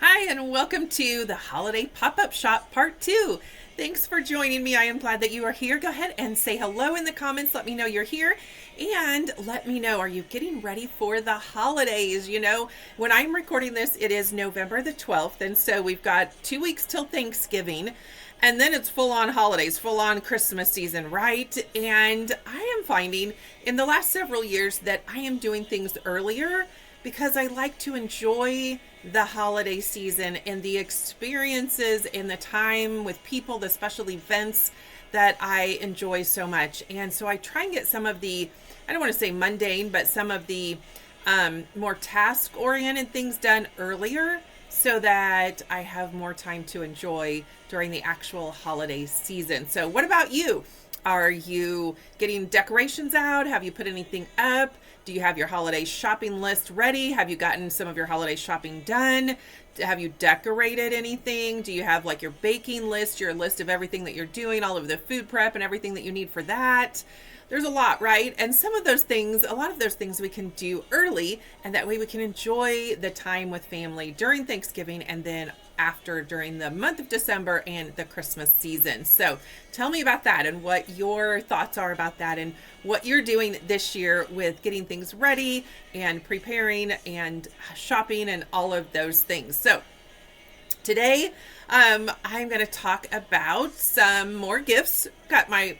Hi, and welcome to the Holiday Pop-Up Shop Part 2. Thanks for joining me. I am glad that you are here. Go ahead and say hello in the comments. Let me know you're here. And let me know, are you getting ready for the holidays? When I'm recording this, it is November the 12th. And so we've got 2 weeks till Thanksgiving. And then it's full on holidays, full on Christmas season, right? And I am finding in the last several years that I am doing things earlier because I like to enjoy the holiday season and the experiences and the time with people, the special events that I enjoy so much. And so I try and get some of the, I don't want to say mundane, but some of the more task oriented things done earlier so that I have more time to enjoy during the actual holiday season. So what about you? Are you getting decorations out? Have you put anything up? Do you have your holiday shopping list ready? Have you gotten some of your holiday shopping done? Have you decorated anything? Do you have like your baking list, your list of everything that you're doing, all of the food prep and everything that you need for that? There's a lot, right? And some of those things, a lot of those things we can do early, and that way we can enjoy the time with family during Thanksgiving and then after during the month of December and the Christmas season. So tell me about that and what your thoughts are about that and what you're doing this year with getting things ready and preparing and shopping and all of those things. So today, I'm going to talk about some more gifts. Got my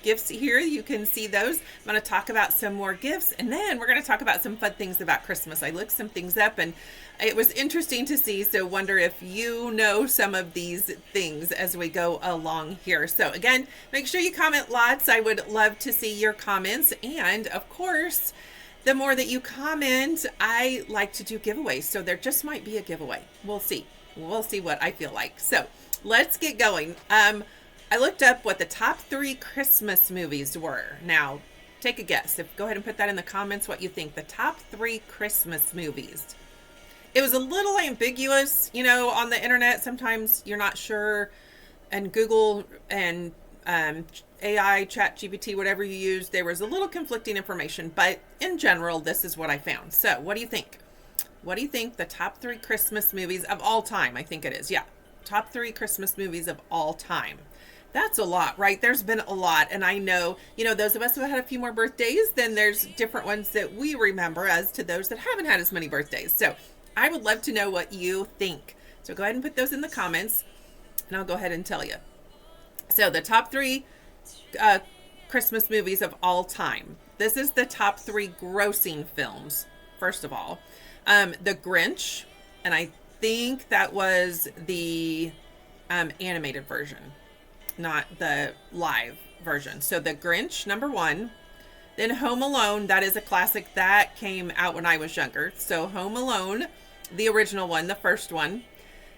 gifts here. You can see those. I'm going to talk about some more gifts, and then we're going to talk about some fun things about Christmas. I looked some things up and it was interesting to see, so wonder if you know some of these things as we go along here. So again, make sure you comment lots. I would love to see your comments, and of course, the more that you comment, I like to do giveaways, so there just might be a giveaway. We'll see what I feel like. So let's get going. I looked up what the top 3 Christmas movies were. Now, take a guess. Go ahead and put that in the comments what you think. The top 3 Christmas movies. It was a little ambiguous, on the internet. Sometimes you're not sure. And Google and AI, ChatGPT, whatever you use, there was a little conflicting information. But in general, this is what I found. So what do you think? What do you think the top 3 Christmas movies of all time? I think it is. Yeah. Top 3 Christmas movies of all time. That's a lot, right? There's been a lot. And I know, those of us who had a few more birthdays, then there's different ones that we remember as to those that haven't had as many birthdays. So I would love to know what you think. So go ahead and put those in the comments and I'll go ahead and tell you. So the top 3 Christmas movies of all time. This is the top 3 grossing films, first of all. The Grinch, and I think that was the animated version, not the live version. So The Grinch, number 1. Then Home Alone, that is a classic that came out when I was younger. So Home Alone, the original one, the first one,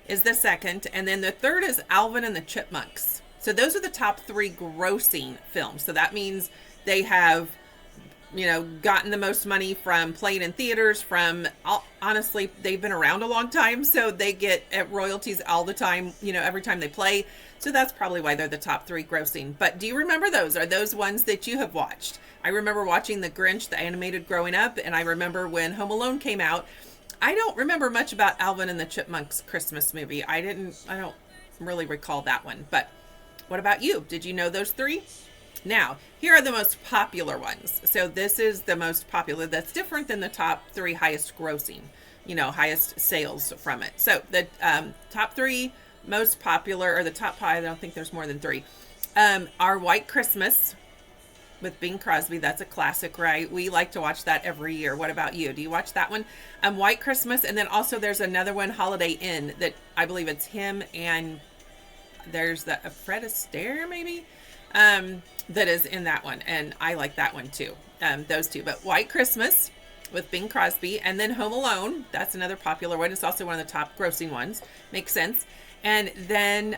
is the second. And then the third is Alvin and the Chipmunks. So those are the top 3 grossing films. So that means they have, gotten the most money from playing in theaters, honestly, they've been around a long time. So they get royalties all the time, every time they play. So that's probably why they're the top 3 grossing. But do you remember those? Are those ones that you have watched? I remember watching The Grinch, the animated, growing up. And I remember when Home Alone came out. I don't remember much about Alvin and the Chipmunks Christmas movie. I don't really recall that one. But what about you? Did you know those 3? Now, here are the most popular ones. So this is the most popular. That's different than the top 3 highest grossing, highest sales from it. So the top 3 most popular, or the top 5, I don't think there's more than 3, are White Christmas with Bing Crosby. That's a classic, right? We like to watch that every year. What about you? Do you watch that one? White Christmas, and then also there's another one, Holiday Inn, that I believe it's him and there's the Fred Astaire, maybe, that is in that one, and I like that one too. Those 2, but White Christmas with Bing Crosby, and then Home Alone. That's another popular one. It's also one of the top grossing ones. Makes sense. And then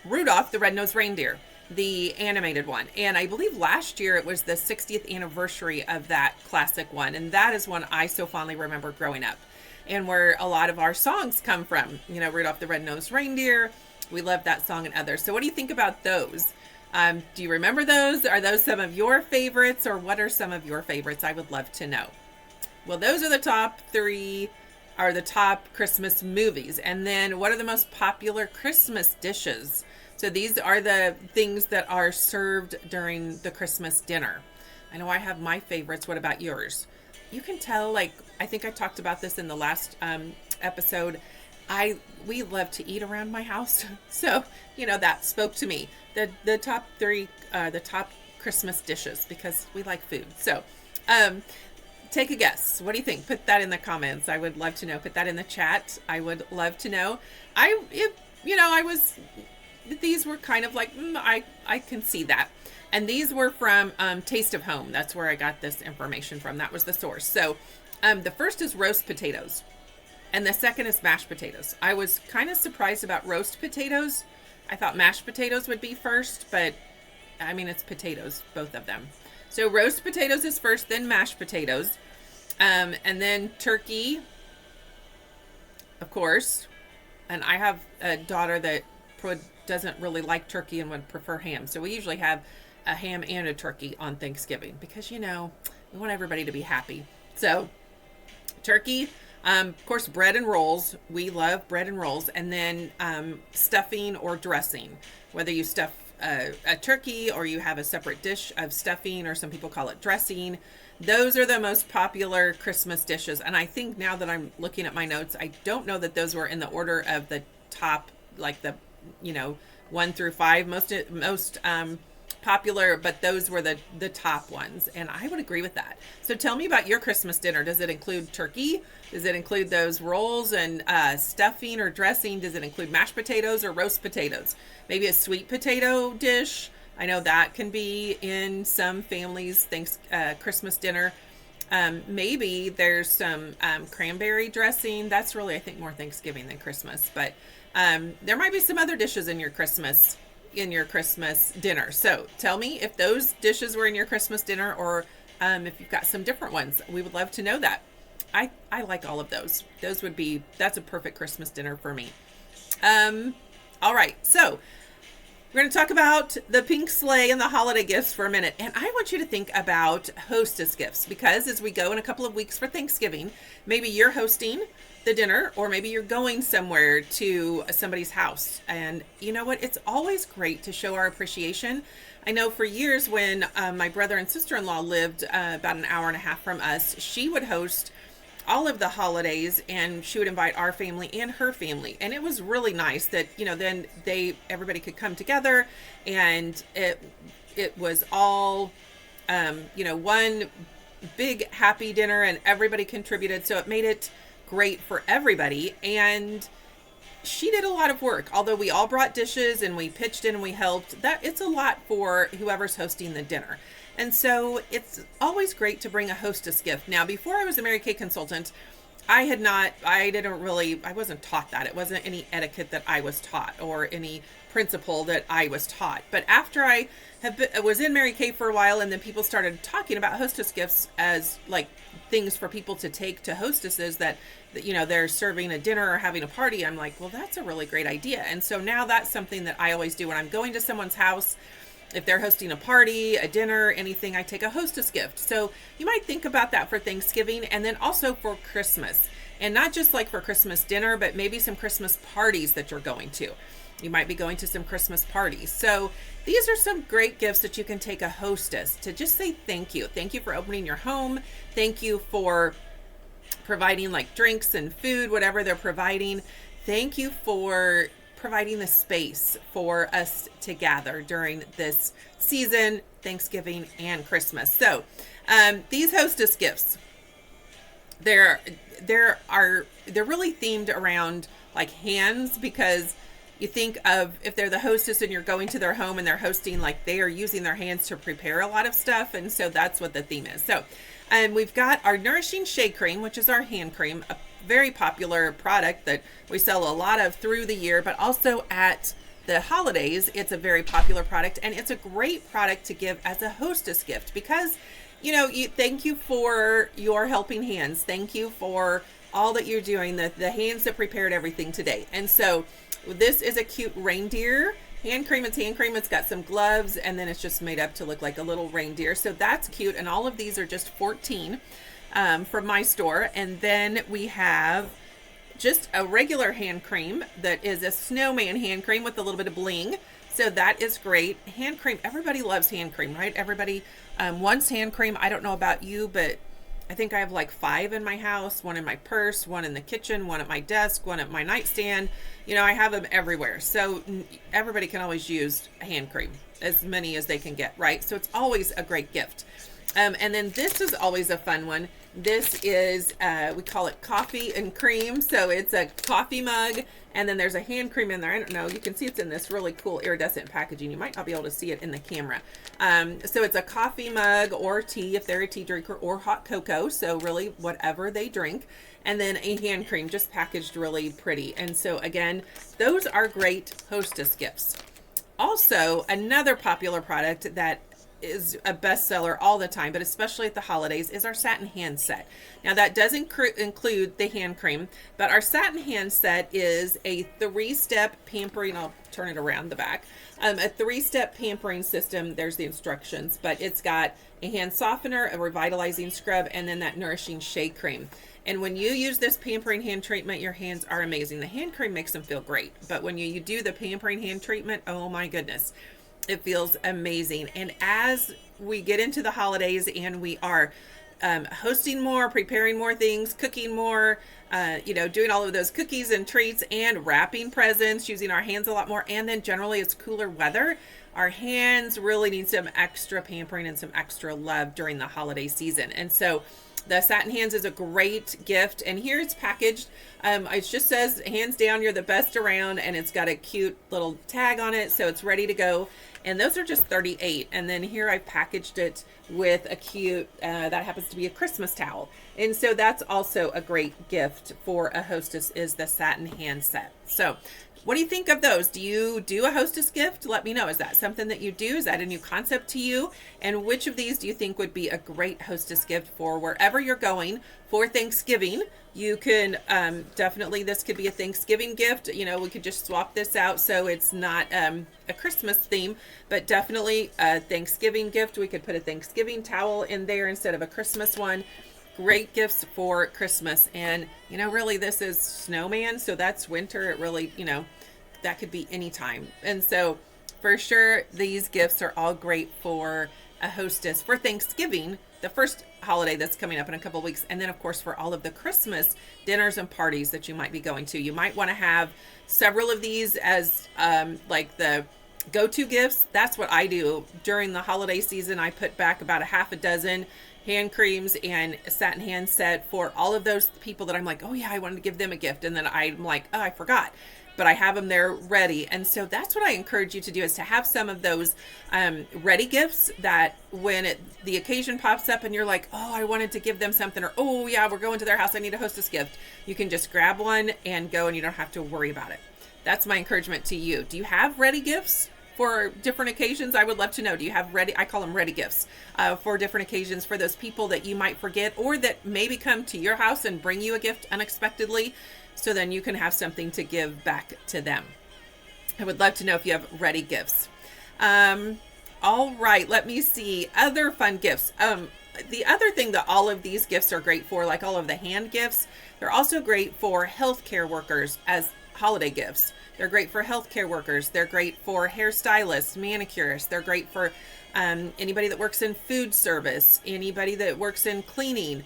Rudolph the Red-Nosed Reindeer, the animated one. And I believe last year it was the 60th anniversary of that classic one, and that is one I so fondly remember growing up, and where a lot of our songs come from. Rudolph the Red-Nosed Reindeer. We love that song and others. So what do you think about those? Do you remember those? Are those some of your favorites, or what are some of your favorites? I would love to know. Well, those are the top 3 are the top Christmas movies. And then what are the most popular Christmas dishes? So these are the things that are served during the Christmas dinner. I know I have my favorites. What about yours? You can tell, like, I think I talked about this in the last episode. We love to eat around my house. So, that spoke to me. The top 3 the top Christmas dishes, because we like food. So, take a guess. What do you think? Put that in the comments. I would love to know. Put that in the chat. I would love to know. These were kind of like, I can see that. And these were from Taste of Home. That's where I got this information from. That was the source. So the first is roast potatoes. And the second is mashed potatoes. I was kind of surprised about roast potatoes. I thought mashed potatoes would be first, but I mean, it's potatoes, both of them. So roast potatoes is first, then mashed potatoes. And then turkey, of course. And I have a daughter that doesn't really like turkey and would prefer ham. So we usually have a ham and a turkey on Thanksgiving because, we want everybody to be happy. So turkey, of course, bread and rolls. We love bread and rolls. And then stuffing or dressing, whether you stuff a turkey or you have a separate dish of stuffing, or some people call it dressing. Those are the most popular Christmas dishes. And I think now that I'm looking at my notes, I don't know that those were in the order of the top, like the 1 through 5 most popular, but those were the top ones, and I would agree with that. So tell me about your Christmas dinner. Does it include turkey? Does it include those rolls and stuffing or dressing? Does it include mashed potatoes or roast potatoes? Maybe a sweet potato dish. I know that can be in some families' Christmas dinner. Maybe there's some cranberry dressing. That's really, I think, more Thanksgiving than Christmas, but there might be some other dishes in your Christmas dinner. So tell me if those dishes were in your Christmas dinner, or if you've got some different ones. We would love to know that. I like all of those. That's a perfect Christmas dinner for me. All right, so we're going to talk about the pink sleigh and the holiday gifts for a minute. And I want you to think about hostess gifts, because as we go in a couple of weeks for Thanksgiving, maybe you're hosting the dinner, or maybe you're going somewhere to somebody's house. And you know what? It's always great to show our appreciation. I know for years when my brother and sister-in-law lived about an hour and a half from us, she would host all of the holidays, and she would invite our family and her family. And it was really nice that, then everybody could come together, and it was all, one big happy dinner, and everybody contributed. So it made it great for everybody. And she did a lot of work, although we all brought dishes and we pitched in and we helped. That it's a lot for whoever's hosting the dinner. And so it's always great to bring a hostess gift. Now, before I was a Mary Kay consultant, I wasn't taught that. It wasn't any etiquette that I was taught, or any principle that I was taught. But after I was in Mary Kay for a while, and then people started talking about hostess gifts as like things for people to take to hostesses that they're serving a dinner or having a party. I'm like, well, that's a really great idea. And so now that's something that I always do when I'm going to someone's house. If they're hosting a party, a dinner, anything, I take a hostess gift. So you might think about that for Thanksgiving, and then also for Christmas. And not just like for Christmas dinner, but maybe some Christmas parties that you're going to. You might be going to some Christmas parties. So these are some great gifts that you can take a hostess to just say thank you. Thank you for opening your home. Thank you for providing like drinks and food, whatever they're providing. Thank you for providing the space for us to gather during this season, Thanksgiving and Christmas. So these hostess gifts, they're really themed around like hands, because you think of if they're the hostess and you're going to their home and they're hosting, like they are using their hands to prepare a lot of stuff. And so that's what the theme is. So we've got our Nourishing Shea Cream, which is our hand cream, a very popular product that we sell a lot of through the year, but also at the holidays, it's a very popular product, and it's a great product to give as a hostess gift because, thank you for your helping hands. Thank you for all that you're doing, the hands that prepared everything today. And so this is a cute reindeer hand cream. It's hand cream. It's got some gloves, and then it's just made up to look like a little reindeer. So that's cute. And all of these are just $14. from my store. And then we have just a regular hand cream that is a snowman hand cream with a little bit of bling. So that is great. Hand cream, everybody loves hand cream, right? Everybody wants hand cream. I don't know about you, but I think I have like 5 in my house, 1 in my purse, 1 in the kitchen, 1 at my desk, 1 at my nightstand. I have them everywhere. So everybody can always use hand cream, as many as they can get, right? So it's always a great gift. And then this is always a fun one. This is, we call it coffee and cream. So it's a coffee mug, and then there's a hand cream in there. I don't know. You can see it's in this really cool iridescent packaging. You might not be able to see it in the camera. So it's a coffee mug or tea if they're a tea drinker, or hot cocoa. So really whatever they drink. And then a hand cream just packaged really pretty. And so again, those are great hostess gifts. Also, another popular product that is a bestseller all the time, but especially at the holidays, is our satin hand set. Now that does include the hand cream, but our satin hand set is a 3-step pampering. I'll turn it around the back. A 3-step pampering system. There's the instructions, but it's got a hand softener, a revitalizing scrub, and then that nourishing shea cream. And when you use this pampering hand treatment, your hands are amazing. The hand cream makes them feel great, but when you do the pampering hand treatment, oh my goodness, it feels amazing. And as we get into the holidays and we are hosting more, preparing more things, cooking more, doing all of those cookies and treats and wrapping presents, using our hands a lot more. And then generally it's cooler weather. Our hands really need some extra pampering and some extra love during the holiday season. And so the satin hands is a great gift, and here it's packaged. It just says, hands down, you're the best around, and it's got a cute little tag on it, so it's ready to go. And those are just $38. And then here I packaged it with a cute, that happens to be a Christmas towel. And so that's also a great gift for a hostess, is the satin hand set. So what do you think of those? Do you do a hostess gift? Let me know. Is that something that you do? Is that a new concept to you? And which of these do you think would be a great hostess gift for wherever you're going for Thanksgiving? You can definitely, this could be a Thanksgiving gift. We could just swap this out so it's not a Christmas theme, but definitely a Thanksgiving gift. We could put a Thanksgiving towel in there instead of a Christmas one. Great gifts for Christmas. And, really this is snowman, so that's winter. It really, that could be any time. And so for sure, these gifts are all great for a hostess for Thanksgiving, the first holiday that's coming up in a couple of weeks. And then of course, for all of the Christmas dinners and parties that you might be going to, you might want to have several of these as like the go-to gifts. That's what I do during the holiday season. I put back about a half a dozen hand creams and a satin hand set for all of those people that I'm like, oh yeah, I wanted to give them a gift. And then I'm like, oh, I forgot. But I have them there ready. And so that's what I encourage you to do, is to have some of those ready gifts that when the occasion pops up and you're like, oh, I wanted to give them something, or, oh yeah, we're going to their house, I need a hostess gift. You can just grab one and go, and you don't have to worry about it. That's my encouragement to you. Do you have ready gifts for different occasions? I would love to know. Do you have ready, I call them ready gifts, for different occasions, for those people that you might forget, or that maybe come to your house and bring you a gift unexpectedly, so then you can have something to give back to them. I would love to know if you have ready gifts. All right, let me see. Other fun gifts. The other thing that all of these gifts are great for, like all of the hand gifts, they're also great for healthcare workers as holiday gifts. They're great for healthcare workers. They're great for hairstylists, manicurists. They're great for anybody that works in food service, anybody that works in cleaning,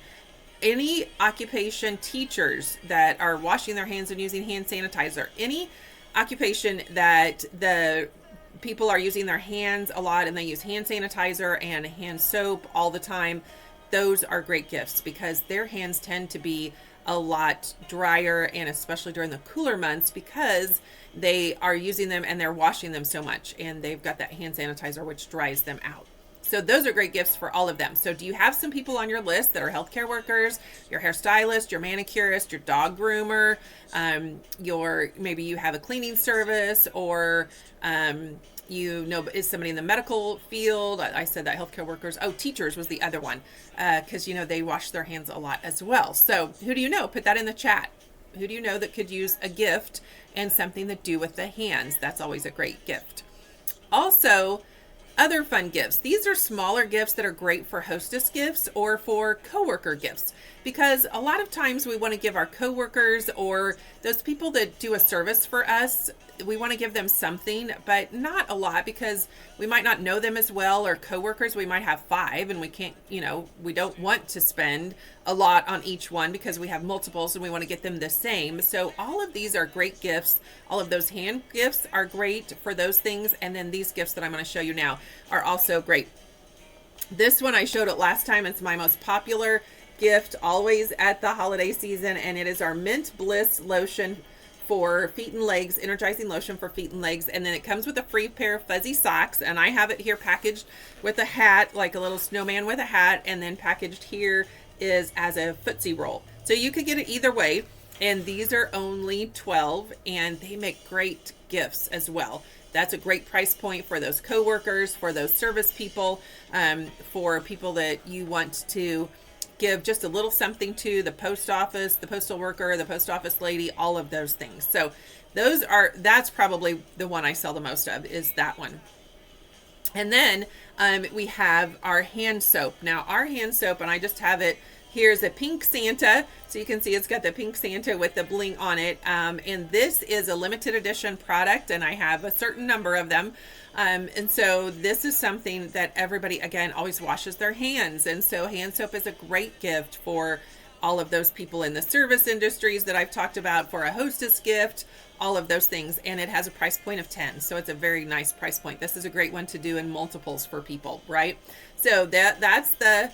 any occupation, teachers that are washing their hands and using hand sanitizer, any occupation that the people are using their hands a lot and they use hand sanitizer and hand soap all the time. Those are great gifts because their hands tend to be a lot drier, and especially during the cooler months, because they are using them and they're washing them so much, and they've got that hand sanitizer which dries them out. So those are great gifts for all of them. So do you have some people on your list that are healthcare workers, your hairstylist, your manicurist, your dog groomer, maybe you have a cleaning service, or is somebody in the medical field? I said that, healthcare workers. Oh, teachers was the other one, because they wash their hands a lot as well. So who do you know? Put that in the chat. Who do you know that could use a gift and something to do with the hands? That's always a great gift. Also, Other fun gifts. These are smaller gifts that are great for hostess gifts or for coworker gifts, because a lot of times we want to give our coworkers or those people that do a service for us, we want to give them something, but not a lot, because we might not know them as well. Or coworkers, we might have 5 and we can't, we don't want to spend a lot on each one because we have multiples and we want to get them the same. So all of these are great gifts. All of those hand gifts are great for those things. And then these gifts that I'm going to show you now are also great. This one, I showed it last time. It's my most popular gift always at the holiday season, and it is our Mint Bliss lotion for feet and legs, energizing lotion for feet and legs. And then it comes with a free pair of fuzzy socks, and I have it here packaged with a hat, like a little snowman with a hat, and then packaged here is as a footsie roll. So you could get it either way, and these are only $12, and they make great gifts as well. That's a great price point for those coworkers, for those service people, for people that you want to give just a little something to, the post office, the postal worker, the post office lady, all of those things. So that's probably the one I sell the most of, is that one. And then we have our hand soap. Now our hand soap, and I just have it, here's a pink Santa. So you can see it's got the pink Santa with the bling on it. And this is a limited edition product, and I have a certain number of them. And so this is something that everybody, again, always washes their hands. And so hand soap is a great gift for all of those people in the service industries that I've talked about, for a hostess gift, all of those things. And it has a price point of 10. So it's a very nice price point. This is a great one to do in multiples for people, right? So that's the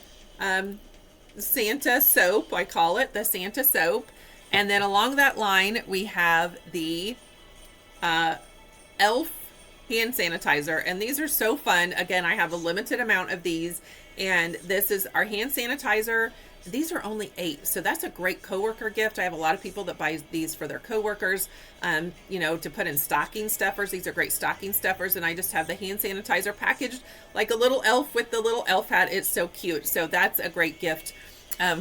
Santa soap, I call it the Santa soap. And then along that line, we have the Elf hand sanitizer, and these are so fun. Again, I have a limited amount of these, and this is our hand sanitizer. These are only $8, so that's a great coworker gift. I have a lot of people that buy these for their coworkers, to put in stocking stuffers. These are great stocking stuffers, and I just have the hand sanitizer packaged like a little elf with the little elf hat. It's so cute. So that's a great gift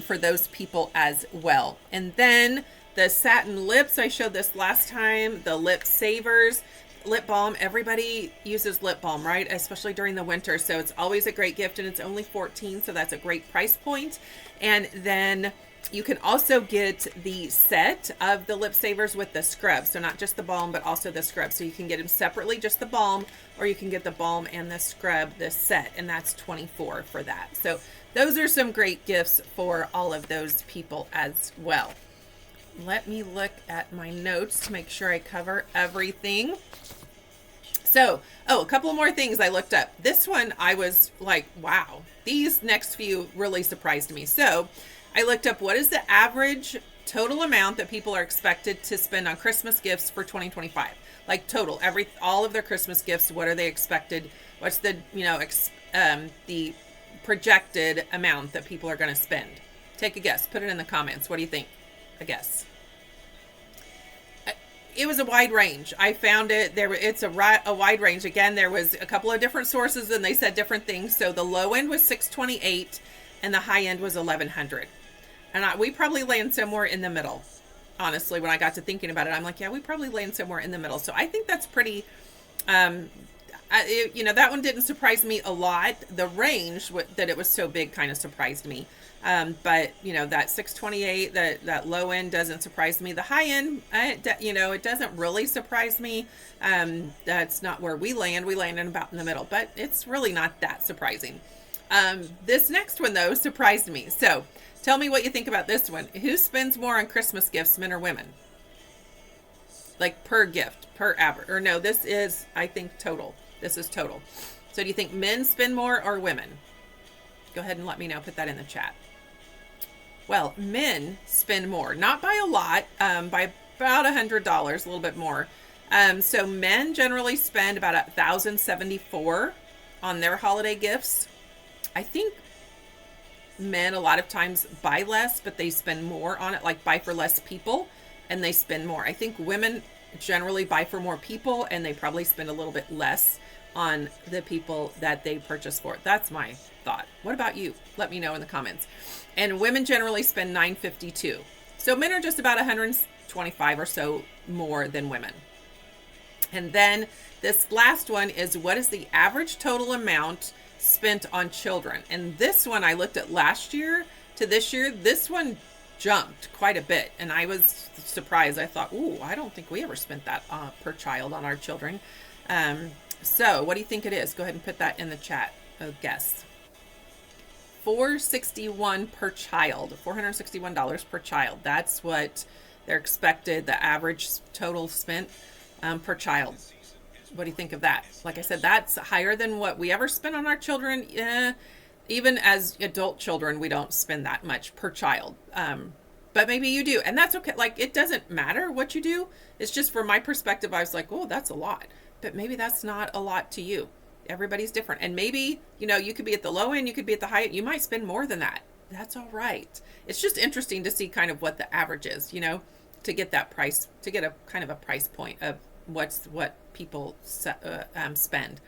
for those people as well. And then the satin lips, I showed this last time, the lip savers. Lip balm, everybody uses lip balm, right? Especially during the winter. So it's always a great gift, and it's only $14. So that's a great price point. And then you can also get the set of the lip savers with the scrub. So not just the balm, but also the scrub. So you can get them separately, just the balm, or you can get the balm and the scrub, the set, and that's $24 for that. So those are some great gifts for all of those people as well. Let me look at my notes to make sure I cover everything. So, a couple more things I looked up. This one, I was like, wow, these next few really surprised me. So I looked up, what is the average total amount that people are expected to spend on Christmas gifts for 2025? Like total, all of their Christmas gifts, what are they expected? What's the, the projected amount that people are going to spend? Take a guess. Put it in the comments. What do you think? A guess. It was a wide range. I found it there. It's a wide range. Again, there was a couple of different sources, and they said different things. So the low end was $628, and the high end was $1,100. And we probably land somewhere in the middle. Honestly, when I got to thinking about it, I'm like, yeah, we probably land somewhere in the middle. So I think that's pretty. That one didn't surprise me a lot. The range that it was so big kind of surprised me. But that 628, that low end doesn't surprise me. The high end, it doesn't really surprise me. That's not where we land. We land about in the middle, but it's really not that surprising. This next one though surprised me. So tell me what you think about this one. Who spends more on Christmas gifts, men or women? Like per gift, per average, or no, this is, I think, total. This is total. So do you think men spend more or women? Go ahead and let me know. Put that in the chat. Well, men spend more, not by a lot, by about $100, a little bit more. So men generally spend about $1,074 on their holiday gifts. I think men a lot of times buy less, but they spend more on it, like buy for less people, and they spend more. I think women generally buy for more people, and they probably spend a little bit less on the people that they purchase for. That's my thought. What about you? Let me know in the comments. And women generally spend $952. So men are just about $125 or so more than women. And then this last one is, what is the average total amount spent on children? And this one I looked at last year to this year. This one jumped quite a bit, and I was surprised. I thought, ooh, I don't think we ever spent that per child on our children. So what do you think it is? Go ahead and put that in the chat. Guess. $461 per child. $461 per child. That's what they're expected, the average total spent per child. What do you think of that? Like I said, that's higher than what we ever spent on our children. Even as adult children, we don't spend that much per child. But maybe you do, and that's okay. Like, it doesn't matter what you do. It's just, from my perspective, I was like, oh, that's a lot. But maybe that's not a lot to you. Everybody's different. And maybe, you could be at the low end, you could be at the high end. You might spend more than that. That's all right. It's just interesting to see kind of what the average is, to get that price, to get a kind of a price point of what people spend.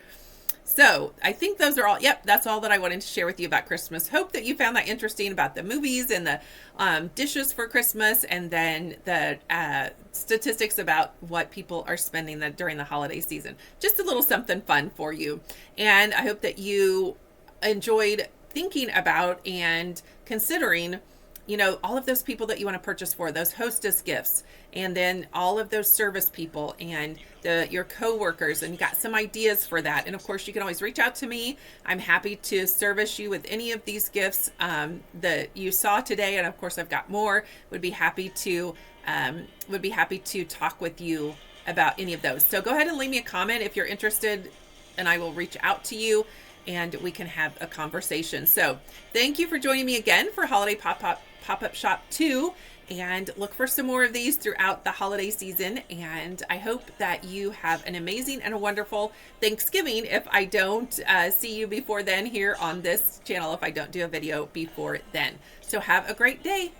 So I think those are all. Yep, that's all that I wanted to share with you about Christmas. Hope that you found that interesting about the movies and the dishes for Christmas, and then the statistics about what people are spending during the holiday season. Just a little something fun for you. And I hope that you enjoyed thinking about and considering, all of those people that you want to purchase for, those hostess gifts, and then all of those service people and your coworkers, and you got some ideas for that. And of course, you can always reach out to me. I'm happy to service you with any of these gifts that you saw today. And of course, I've got more. Would be happy to talk with you about any of those. So go ahead and leave me a comment if you're interested, and I will reach out to you and we can have a conversation. So thank you for joining me again for Holiday Pop-Up Shop 2, and look for some more of these throughout the holiday season. And I hope that you have an amazing and a wonderful Thanksgiving if I don't see you before then here on this channel, if I don't do a video before then. So have a great day.